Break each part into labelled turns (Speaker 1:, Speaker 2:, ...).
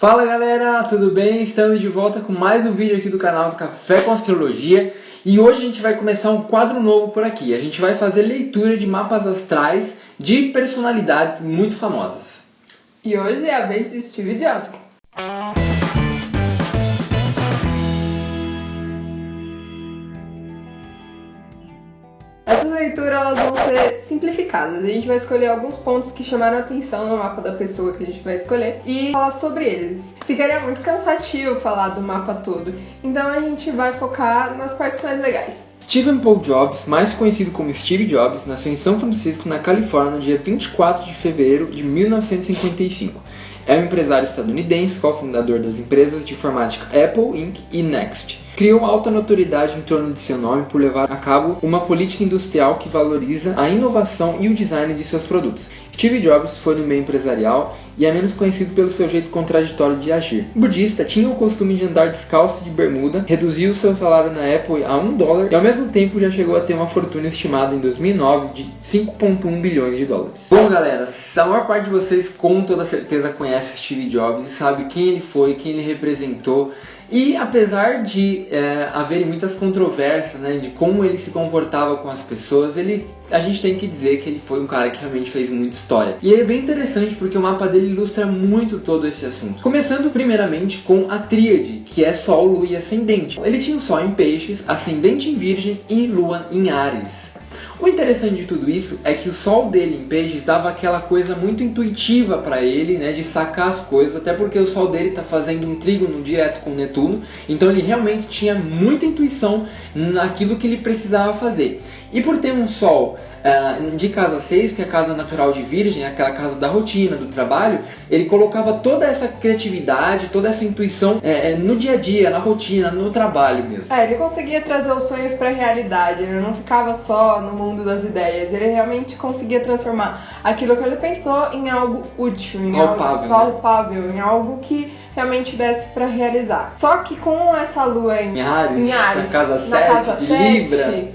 Speaker 1: Fala galera, tudo bem? Estamos de volta com mais um vídeo aqui do canal do Café com Astrologia. E hoje a gente vai começar um quadro novo por aqui. A gente vai fazer leitura de mapas astrais de personalidades muito famosas.
Speaker 2: E hoje é a vez de Steve Jobs. Essas leituras elas vão ser simplificadas. A gente vai escolher alguns pontos que chamaram a atenção no mapa da pessoa que a gente vai escolher e falar sobre eles. Ficaria muito cansativo falar do mapa todo, então a gente vai focar nas partes mais legais.
Speaker 1: Stephen Paul Jobs, mais conhecido como Steve Jobs, nasceu em São Francisco, na Califórnia, no dia 24 de fevereiro de 1955. É um empresário estadunidense, cofundador das empresas de informática Apple Inc. e Next. Criou alta notoriedade em torno de seu nome por levar a cabo uma política industrial que valoriza a inovação e o design de seus produtos. Steve Jobs foi no meio empresarial e é menos conhecido pelo seu jeito contraditório de agir. Budista, tinha o costume de andar descalço de bermuda, reduziu seu salário na Apple a $1 e ao mesmo tempo já chegou a ter uma fortuna estimada em 2009 de 5,1 bilhões de dólares. Bom galera, a maior parte de vocês com toda certeza conhece Steve Jobs e sabe quem ele foi, quem ele representou. E apesar de haverem muitas controvérsias, né, de como ele se comportava com as pessoas, a gente tem que dizer que ele foi um cara que realmente fez muita história. E é bem interessante porque o mapa dele ilustra muito todo esse assunto. Começando primeiramente com a tríade, que é Sol, Lua e Ascendente. Ele tinha o Sol em Peixes, Ascendente em Virgem e Lua em Áries. O interessante de tudo isso é que o Sol dele em Peixes dava aquela coisa muito intuitiva para ele, né, de sacar as coisas, até porque o Sol dele está fazendo um trígono direto com Netuno, então ele realmente tinha muita intuição naquilo que ele precisava fazer. E por ter um Sol de casa 6, que é a casa natural de Virgem, aquela casa da rotina, do trabalho, ele colocava toda essa criatividade, toda essa intuição no dia a dia, na rotina, no trabalho mesmo.
Speaker 2: Ele conseguia trazer os sonhos para a realidade, ele não ficava só no mundo das ideias, ele realmente conseguia transformar aquilo que ele pensou em algo útil, em algo palpável, em algo que realmente desse para realizar. Só que com essa lua em Áries,
Speaker 1: na casa 7, Libra,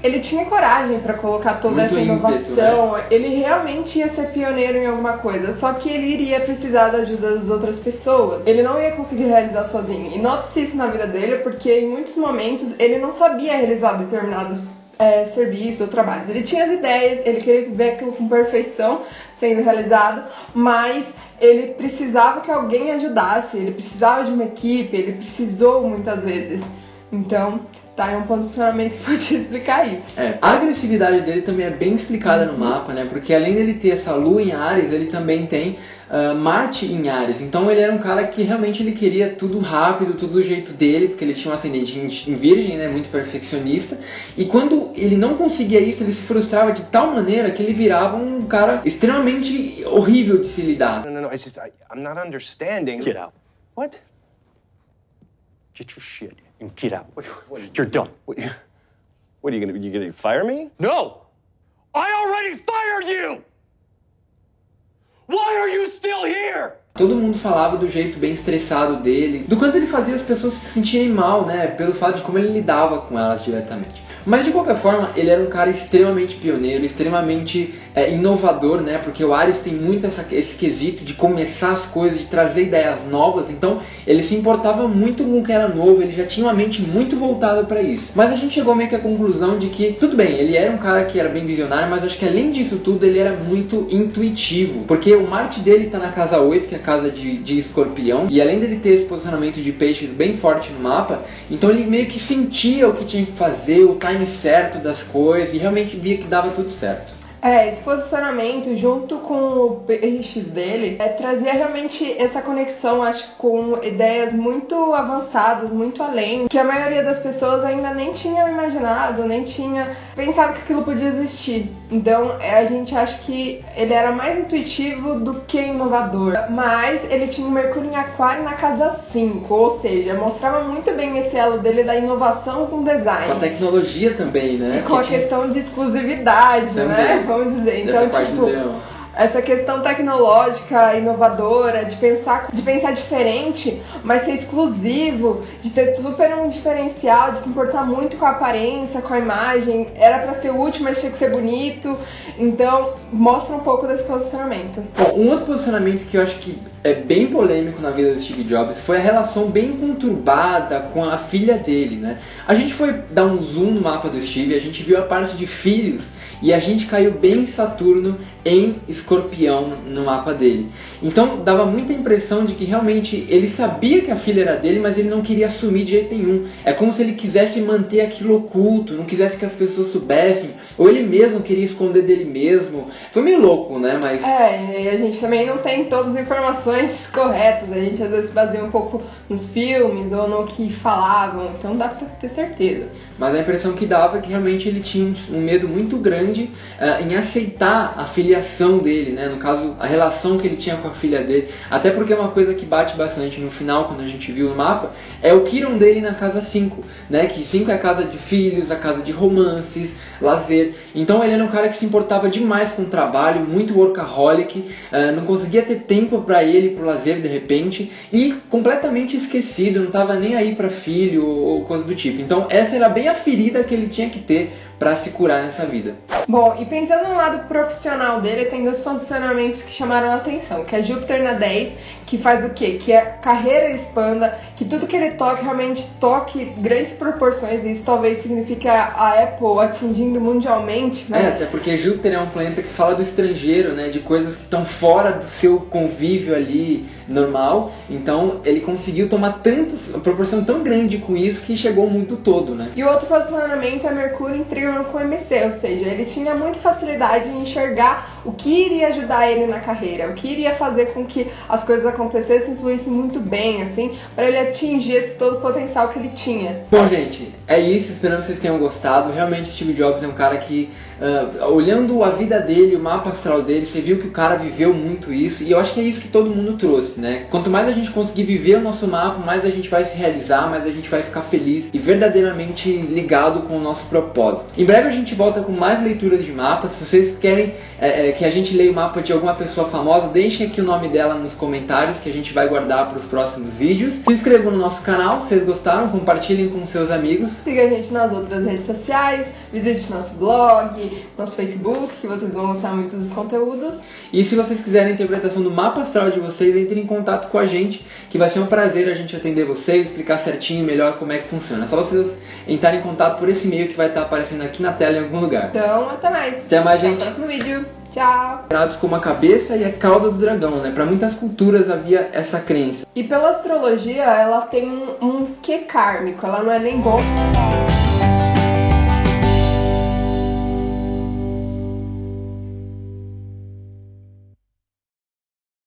Speaker 2: ele tinha coragem para colocar toda
Speaker 1: muito
Speaker 2: essa inovação,
Speaker 1: ímpeto, né?
Speaker 2: Ele realmente ia ser pioneiro em alguma coisa, só que ele iria precisar da ajuda das outras pessoas, ele não ia conseguir realizar sozinho. E note-se isso na vida dele, porque em muitos momentos ele não sabia realizar determinados serviço ou trabalho. Ele tinha as ideias, ele queria ver aquilo com perfeição sendo realizado, mas ele precisava que alguém ajudasse, ele precisava de uma equipe, ele precisou muitas vezes. Então, tá, é um posicionamento que pode explicar isso.
Speaker 1: A agressividade dele também é bem explicada no mapa, né? Porque além dele ter essa lua em Áries, ele também tem Marte em Áries. Então ele era um cara que realmente ele queria tudo rápido, tudo do jeito dele, porque ele tinha um ascendente em Virgem, né? Muito perfeccionista. E quando ele não conseguia isso, ele se frustrava de tal maneira que ele virava um cara extremamente horrível de se lidar.
Speaker 3: No, it's just I'm not understanding.
Speaker 4: Get out.
Speaker 3: What?
Speaker 4: Get your shit and get out. You're done.
Speaker 3: What are you gonna fire me?
Speaker 4: No! I already fired you! Why are you still here?
Speaker 1: Todo mundo falava do jeito bem estressado dele, do quanto ele fazia as pessoas se sentirem mal, né, pelo fato de como ele lidava com elas diretamente. Mas de qualquer forma, ele era um cara extremamente pioneiro, extremamente inovador, né, porque o Áries tem muito esse quesito de começar as coisas, de trazer ideias novas, então ele se importava muito com o que era novo, ele já tinha uma mente muito voltada para isso. Mas a gente chegou meio que à conclusão de que, tudo bem, ele era um cara que era bem visionário, mas acho que além disso tudo, ele era muito intuitivo, porque o Marte dele tá na casa 8, que é a casa de Escorpião, e além dele ter esse posicionamento de Peixes bem forte no mapa, então ele meio que sentia o que tinha que fazer, o time certo das coisas, e realmente via que dava tudo certo.
Speaker 2: Esse posicionamento, junto com o Peixes dele, trazia realmente essa conexão, acho, com ideias muito avançadas, muito além, que a maioria das pessoas ainda nem tinha imaginado, nem tinha pensado que aquilo podia existir. Então, a gente acha que ele era mais intuitivo do que inovador. Mas ele tinha o Mercúrio em Aquário na casa 5, ou seja, mostrava muito bem esse elo dele da inovação com design.
Speaker 1: Com a tecnologia também, né?
Speaker 2: E com a questão de exclusividade, também, né? Vamos dizer. Então, tipo, essa questão tecnológica, inovadora, de pensar diferente, mas ser exclusivo, de ter super um diferencial, de se importar muito com a aparência, com a imagem, era pra ser útil, mas tinha que ser bonito. Então, mostra um pouco desse posicionamento.
Speaker 1: Bom, um outro posicionamento que eu acho que é bem polêmico na vida do Steve Jobs foi a relação bem conturbada com a filha dele, né? A gente foi dar um zoom no mapa do Steve, a gente viu a parte de filhos e a gente caiu bem em Saturno, em Escorpião no mapa dele. Então dava muita impressão de que realmente ele sabia que a filha era dele, mas ele não queria assumir de jeito nenhum. É como se ele quisesse manter aquilo oculto, não quisesse que as pessoas soubessem, ou ele mesmo queria esconder dele mesmo. Foi meio louco, né? Mas
Speaker 2: e a gente também não tem todas as informações corretas, a gente às vezes se baseia um pouco nos filmes ou no que falavam, então dá pra ter certeza.
Speaker 1: Mas a impressão que dava é que realmente ele tinha um medo muito grande em aceitar a filiação dele, né? No caso, a relação que ele tinha com a filha dele. Até porque uma coisa que bate bastante no final, quando a gente viu o mapa, é o Chiron dele na casa 5, né? Que 5 é a casa de filhos, a casa de romances, lazer. Então ele era um cara que se importava demais com o trabalho, muito workaholic, não conseguia ter tempo pra ele, pro lazer de repente, e completamente esquecido, não tava nem aí pra filho ou coisa do tipo. Então essa era bem a ferida que ele tinha que ter para se curar nessa vida.
Speaker 2: Bom, e pensando no lado profissional dele, tem dois posicionamentos que chamaram a atenção, que é Júpiter na 10, que faz o quê? Que a carreira expanda, que tudo que ele toque realmente toque grandes proporções, e isso talvez signifique a Apple atingindo mundialmente, né?
Speaker 1: Até porque Júpiter é um planeta que fala do estrangeiro, né? De coisas que estão fora do seu convívio ali normal, então ele conseguiu tomar uma proporção tão grande com isso que chegou ao mundo todo, né?
Speaker 2: E o outro posicionamento é Mercúrio em trígono com MC, ou seja, ele tinha muita facilidade em enxergar o que iria ajudar ele na carreira, o que iria fazer com que as coisas acontecessem e fluíssem muito bem, assim, para ele atingir esse todo o potencial que ele tinha.
Speaker 1: Bom, gente, é isso, espero que vocês tenham gostado. Realmente Steve Jobs é um cara que, olhando a vida dele, o mapa astral dele, você viu que o cara viveu muito isso, e eu acho que é isso que todo mundo trouxe, né? Quanto mais a gente conseguir viver o nosso mapa, mais a gente vai se realizar, mais a gente vai ficar feliz e verdadeiramente ligado com o nosso propósito. Em breve a gente volta com mais leituras de mapas. Se vocês querem que a gente leia o mapa de alguma pessoa famosa, deixem aqui o nome dela nos comentários que a gente vai guardar para os próximos vídeos. Se inscrevam no nosso canal, se vocês gostaram, compartilhem com seus amigos.
Speaker 2: Siga a gente nas outras redes sociais, visite nosso blog, nosso Facebook, que vocês vão gostar muito dos conteúdos.
Speaker 1: E se vocês quiserem a interpretação do mapa astral de vocês, entrem em contato com a gente, que vai ser um prazer a gente atender vocês, explicar certinho melhor como é que funciona. É só vocês entrarem em contato por esse e-mail que vai estar aparecendo aqui na tela em algum lugar.
Speaker 2: Então, até mais.
Speaker 1: Até mais, gente.
Speaker 2: Até o próximo vídeo. Tchau.
Speaker 1: Como a cabeça e a cauda do dragão, né? Para muitas culturas havia essa crença.
Speaker 2: E pela astrologia, ela tem um quê kármico, ela não é nem boa.